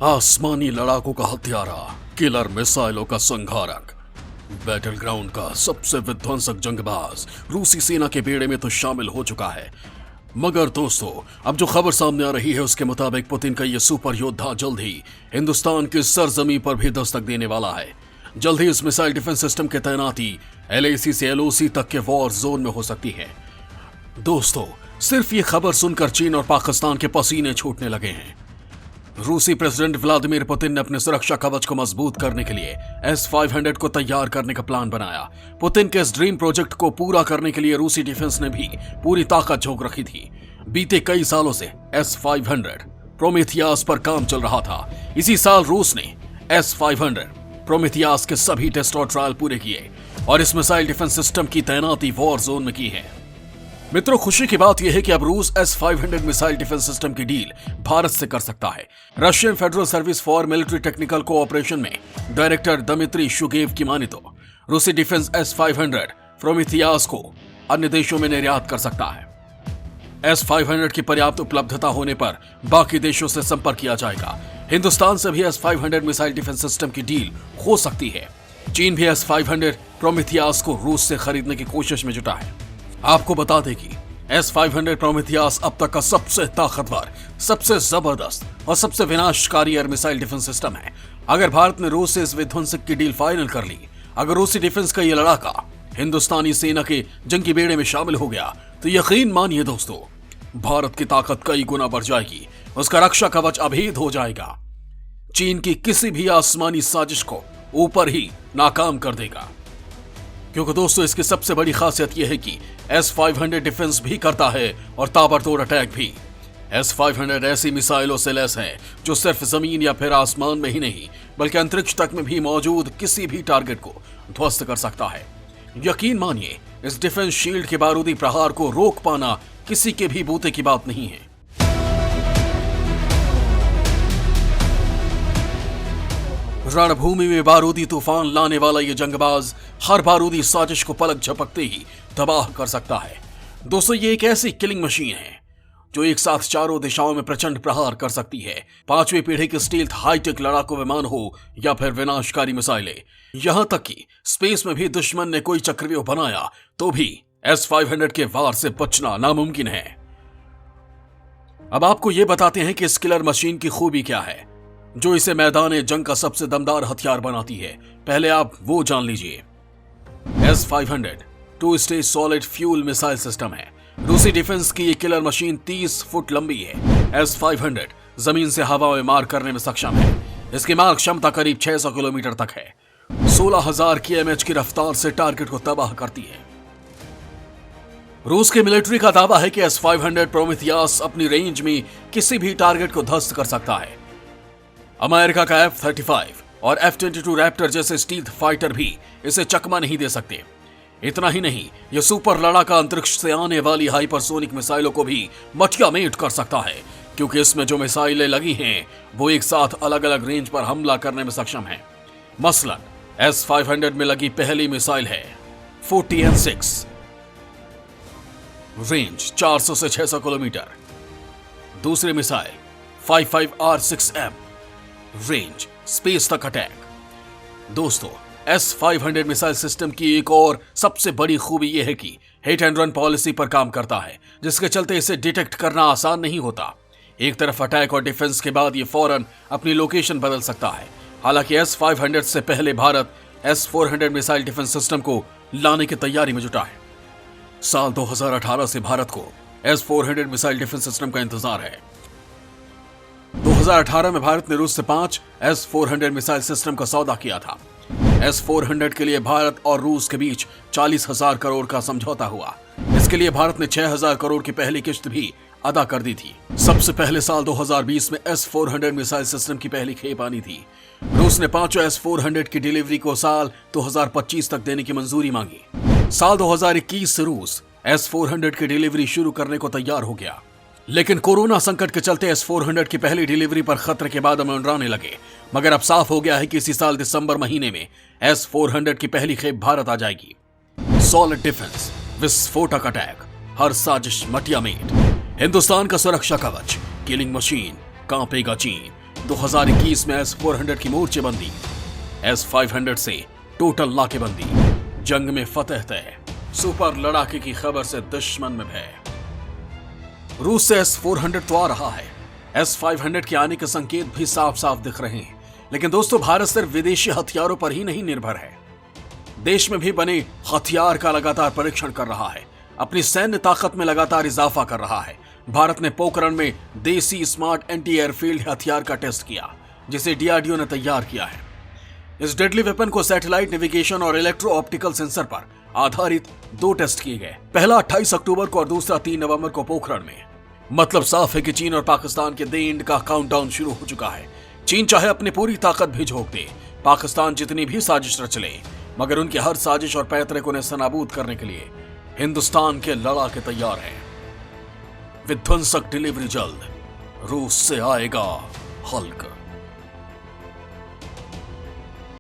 आसमानी लड़ाकों का हत्यारा, किलर मिसाइलों का संहारक, बैटल ग्राउंड का सबसे विध्वंसक जंगबाज रूसी सेना के बेड़े में तो शामिल हो चुका है। मगर दोस्तों, अब जो खबर सामने आ रही है उसके मुताबिक पुतिन का यह सुपर योद्धा जल्द ही हिंदुस्तान की सरजमी पर भी दस्तक देने वाला है। जल्द ही इस मिसाइल डिफेंस सिस्टम की तैनाती LAC से LOC तक के वॉर जोन में हो सकती है। दोस्तों, सिर्फ ये खबर सुनकर चीन और पाकिस्तान के पसीने छूटने लगे हैं। रूसी प्रेसिडेंट व्लादिमीर पुतिन ने अपने सुरक्षा कवच को मजबूत करने के लिए S-500 को तैयार करने का प्लान बनाया। पुतिन के इस ड्रीम प्रोजेक्ट को पूरा करने के लिए रूसी डिफेंस ने भी पूरी ताकत झोंक रखी थी। बीते कई सालों से S-500 प्रोमेथियास पर काम चल रहा था। इसी साल रूस ने S-500 प्रोमेथियास के सभी टेस्ट और ट्रायल पूरे किए और इस मिसाइल डिफेंस सिस्टम की तैनाती वॉर जोन में की है। मित्रों, खुशी की बात यह है कि अब रूस S-500 मिसाइल डिफेंस सिस्टम की डील भारत से कर सकता है। Russian federal service for military technical cooperation में डायरेक्टर दमित्री शुगेव की माने तो रूसी डिफेंस S-500 प्रोमेथियास को अन्य देशों में निर्यात कर सकता है। S-500 की पर्याप्त उपलब्धता होने पर बाकी देशों से संपर्क किया जाएगा। हिंदुस्तान से भी S-500 मिसाइल डिफेंस सिस्टम की डील हो सकती है। चीन भी S-500 प्रोमेथियास को रूस से खरीदने की कोशिश में जुटा है। आपको बता दें कि S-500 प्रोमेथियास अब तक का सबसे ताकतवर, सबसे जबरदस्त और सबसे विनाशकारी एयर मिसाइल डिफेंस सिस्टम है। अगर भारत ने रूस से इस विध्वंसक की डील फाइनल कर ली, अगर रूसी डिफेंस का यह लड़ाका हिंदुस्तानी सेना के जंगी बेड़े में शामिल हो गया, तो यकीन मानिए दोस्तों, भारत की ताकत कई गुना बढ़ जाएगी। उसका रक्षा कवच अभेद हो जाएगा। चीन की किसी भी आसमानी साजिश को ऊपर ही नाकाम कर देगा। क्योंकि दोस्तों, इसकी सबसे बड़ी खासियत यह है कि S-500 डिफेंस भी करता है और ताबड़तोड़ अटैक भी। S-500 ऐसी मिसाइलों से लैस है जो सिर्फ जमीन या फिर आसमान में ही नहीं बल्कि अंतरिक्ष तक में भी मौजूद किसी भी टारगेट को ध्वस्त कर सकता है। यकीन मानिए, इस डिफेंस शील्ड के बारूदी प्रहार को रोक पाना किसी के भी बूते की बात नहीं है। रणभूमि में बारूदी तूफान लाने वाला यह जंगबाज हर बारूदी साजिश को पलक झपकते ही तबाह कर सकता है। दोस्तों, ये एक ऐसी किलिंग मशीन है जो एक साथ चारों दिशाओं में प्रचंड प्रहार कर सकती है। 5वीं पीढ़ी के स्टील्थ हाईटेक लड़ाकू विमान हो या फिर विनाशकारी मिसाइलें, यहां तक कि स्पेस में भी दुश्मन ने कोई चक्रव्यूह बनाया तो भी S-500 के वार से बचना नामुमकिन है। अब आपको यह बताते हैं कि इस किलर मशीन की खूबी क्या है जो इसे मैदान जंग का सबसे दमदार हथियार बनाती है। पहले आप वो जान लीजिए। S-500 two stage solid fuel missile system है। रूसी डिफेंस की ये किलर मशीन 30 फुट लंबी है। S-500 जमीन से हवा में मार करने में सक्षम है। इसकी मार क्षमता करीब 600 किलोमीटर तक है। 16,000 km की रफ्तार से टारगेट को तबाह करती है। रूस की मिलिट्री का दावा है कि S-500 प्रोमेथियास अपनी रेंज में किसी भी टारगेट को ध्वस्त कर सकता है। अमेरिका का F-35 और F-22 रैप्टर जैसे स्टील्थ फाइटर भी इसे चकमा नहीं दे सकते। इतना ही नहीं, यह सुपर लड़ाका अंतरिक्ष से आने वाली हाइपरसोनिक मिसाइलों को भी मटिया मेट कर सकता है, क्योंकि इसमें जो मिसाइलें लगी हैं वो एक साथ अलग अलग रेंज पर हमला करने में सक्षम हैं। मसलन S-500 में लगी पहली मिसाइल है 40N6, रेंज 400 से 600 किलोमीटर। दूसरी मिसाइल 55R6M, रेंज स्पेस तक अटैक। दोस्तों, S-500 मिसाइल सिस्टम की एक और सबसे बड़ी खूबी यह है कि हिट एंड रन पॉलिसी पर काम करता है, जिसके चलते इसे डिटेक्ट करना आसान नहीं होता। एक तरफ अटैक और डिफेंस के बाद ये फौरन अपनी लोकेशन बदल सकता है। हालांकि S-500 से पहले Bharat S-400 missile defence system को लाने की तैयारी में जुटा है। साल 2018 से भारत को S-400 मिसाइल डिफेंस सिस्टम का इंतजार है। 2018 में भारत ने रूस से 5 S-400 मिसाइल सिस्टम का सौदा किया था। S-400 के लिए भारत और रूस के बीच 40,000 करोड़ का समझौता हुआ। इसके लिए भारत ने 6,000 करोड़ की पहली किश्त भी अदा कर दी थी। सबसे पहले साल 2020 में S-400 मिसाइल सिस्टम की पहली खेप आनी थी। रूस ने 5 S-400 की डिलीवरी को साल 2025 तक देने की मंजूरी मांगी। साल 2021 से रूस S-400 की डिलीवरी शुरू करने को तैयार हो गया, लेकिन कोरोना संकट के चलते S-400 की पहली डिलीवरी पर खतरे के बाद मंडराने लगे। मगर अब साफ हो गया है कि इसी साल दिसंबर महीने में S-400 की पहली खेप भारत आ जाएगी। सॉलिड डिफेंस, विस्फोटक अटैक, हर साजिश मटिया मेट। हिंदुस्तान का सुरक्षा कवच, किलिंग मशीन, कांपेगा चीन। 2021 में S-400 की मोर्चेबंदी, S-500 से टोटल नाकेबंदी, जंग में फतेह तय, सुपर लड़ाके की खबर से दुश्मन में भय। रूस से S-400 तो आ रहा है, S-500 के आने के संकेत भी साफ साफ दिख रहे हैं। लेकिन दोस्तों, भारत सिर्फ विदेशी हथियारों पर ही नहीं निर्भर है, देश में भी बने हथियार का लगातार परीक्षण कर रहा है, अपनी सैन्य ताकत में लगातार इजाफा कर रहा है। भारत ने पोखरण में देसी स्मार्ट एंटी एयरफील्ड हथियार का टेस्ट किया, जिसे DRDO ने तैयार किया है। इस डेडली वेपन को सैटेलाइट नेविगेशन और इलेक्ट्रो ऑप्टिकल सेंसर पर आधारित 2 टेस्ट किए गए, पहला 28 अक्टूबर को और दूसरा 3 नवंबर को पोखरण में। मतलब साफ है कि चीन और पाकिस्तान के द एंड का काउंटडाउन शुरू हो चुका है। चीन चाहे अपनी पूरी ताकत भी झोंक दे, पाकिस्तान जितनी भी साजिश रच ले, मगर उनकी हर साजिश और पैतरे को नेस्तनाबूद करने के लिए हिंदुस्तान के लड़ाके तैयार हैं। विध्वंसक डिलीवरी जल्द, रूस से आएगा हल्क।